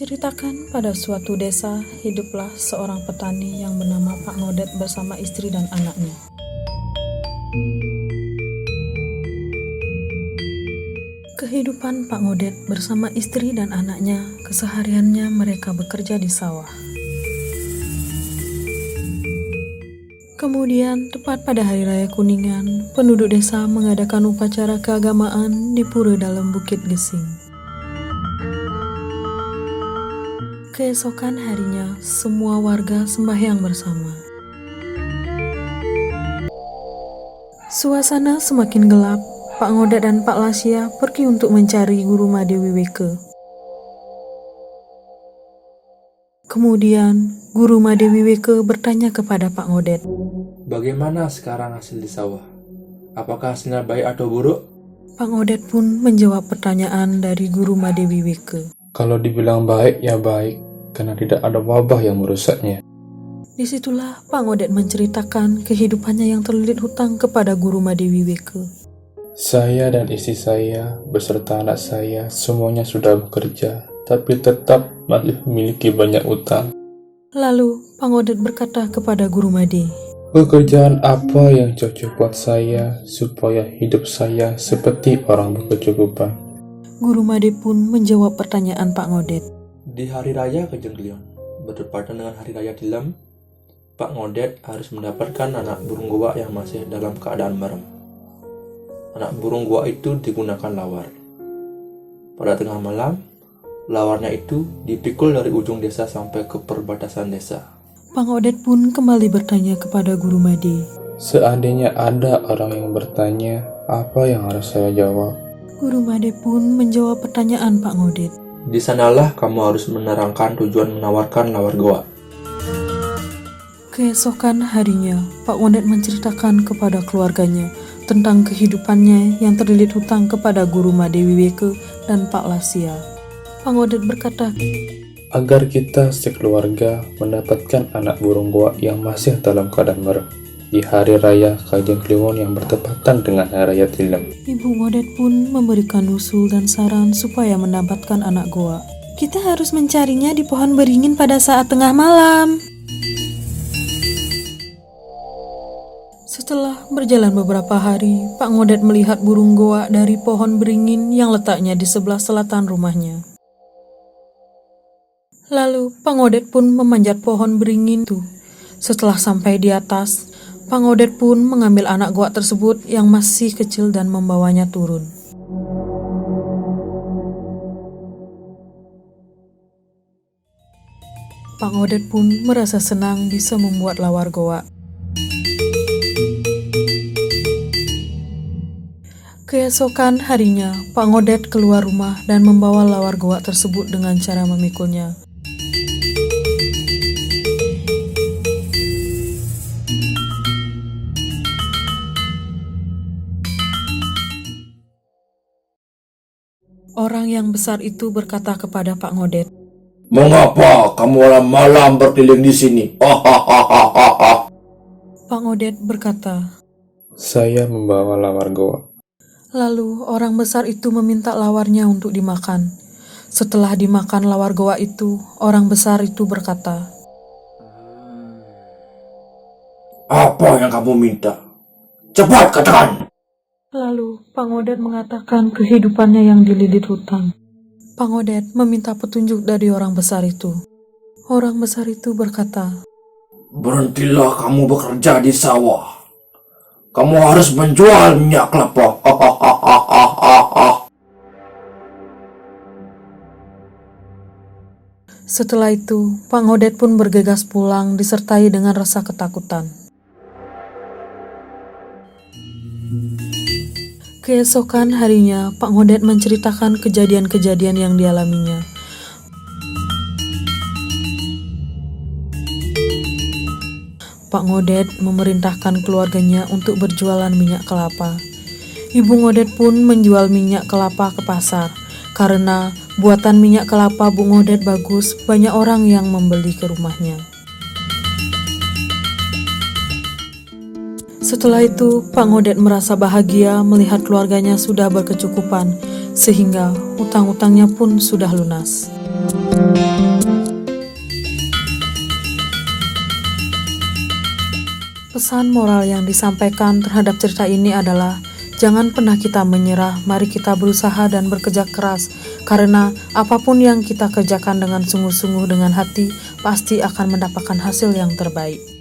Diceritakan pada suatu desa, hiduplah seorang petani yang bernama Pak Ngodet bersama istri dan anaknya. Kehidupan Pak Ngodet bersama istri dan anaknya, kesehariannya mereka bekerja di sawah. Kemudian, tepat pada Hari Raya Kuningan, penduduk desa mengadakan upacara keagamaan di pura dalam Bukit Gesing. Keesokan harinya, semua warga sembahyang bersama. Suasana semakin gelap. Pak Ngodet dan Pak Lasya pergi untuk mencari Guru Made Wiweke. Kemudian, Guru Made Wiweke bertanya kepada Pak Ngodet, "Bagaimana sekarang hasil di sawah? Apakah hasilnya baik atau buruk?" Pak Ngodet pun menjawab pertanyaan dari Guru Made Wiweke. Kalau dibilang baik, ya baik, karena tidak ada wabah yang merusaknya. Disitulah Pak Ngodet menceritakan kehidupannya yang terlilit hutang kepada Guru Made Wiweke. Saya dan istri saya, beserta anak saya, semuanya sudah bekerja, tapi tetap masih memiliki banyak utang. Lalu, Pak Ngodet berkata kepada Guru Made, Pekerjaan apa yang cocok buat saya, supaya hidup saya seperti orang berkecukupan? Guru Made pun menjawab pertanyaan Pak Ngodet. Di Hari Raya Kejengklion, bertepatan dengan Hari Raya Tilem, Pak Ngodet harus mendapatkan anak burung gua yang masih dalam keadaan merem. Anak burung gua itu digunakan lawar. Pada tengah malam, lawarnya itu dipikul dari ujung desa sampai ke perbatasan desa. Pak Ngodet pun kembali bertanya kepada Guru Made. Seandainya ada orang yang bertanya, apa yang harus saya jawab? Guru Made pun menjawab pertanyaan Pak Ngodet. Di sanalah kamu harus menerangkan tujuan menawarkan lawar goa. Keesokan harinya, Pak Ngodet menceritakan kepada keluarganya tentang kehidupannya yang terlilit hutang kepada Guru Made Wiweke dan Pak Lasya. Pak Ngodet berkata, Agar kita sekeluarga mendapatkan anak burung goa yang masih dalam keadaan merem di Hari Raya Kajengkliwon yang bertepatan dengan Hari Raya Tilem. Ibu Ngodet pun memberikan usul dan saran supaya mendapatkan anak goa. Kita harus mencarinya di pohon beringin pada saat tengah malam. Setelah berjalan beberapa hari, Pak Ngodet melihat burung goa dari pohon beringin yang letaknya di sebelah selatan rumahnya. Lalu, Pak Ngodet pun memanjat pohon beringin itu. Setelah sampai di atas, Pak Ngodet pun mengambil anak goa tersebut yang masih kecil dan membawanya turun. Pak Ngodet pun merasa senang bisa membuat lawar goa. Keesokan harinya, Pak Ngodet keluar rumah dan membawa lawar goa tersebut dengan cara memikulnya. Orang yang besar itu berkata kepada Pak Ngodet, "Mengapa kamu malam-malam berkeliling di sini?" Pak Ngodet berkata, Saya membawa lawar goa. lalu orang besar itu meminta lawarnya untuk dimakan. Setelah dimakan lawar goa itu, orang besar itu berkata, "Apa yang kamu minta? Cepat katakan." Lalu Pak Ngodet mengatakan kehidupannya yang dililit hutang. Pak Ngodet meminta petunjuk dari orang besar itu. Orang besar itu berkata, "Berhentilah kamu bekerja di sawah. Kamu harus menjual minyak kelapa." Setelah itu, Pak Ngodet pun bergegas pulang disertai dengan rasa ketakutan. Keesokan harinya, Pak Ngodet menceritakan kejadian-kejadian yang dialaminya. Pak Ngodet memerintahkan keluarganya untuk berjualan minyak kelapa. Ibu Ngodet pun menjual minyak kelapa ke pasar. Karena buatan minyak kelapa Bu Ngodet bagus, banyak orang yang membeli ke rumahnya. Setelah itu, Pak Ngodet merasa bahagia melihat keluarganya sudah berkecukupan, sehingga utang-utangnya pun sudah lunas. Pesan moral yang disampaikan terhadap cerita ini adalah jangan pernah kita menyerah, mari kita berusaha dan bekerja keras. Karena apapun yang kita kerjakan dengan sungguh-sungguh dengan hati, pasti akan mendapatkan hasil yang terbaik.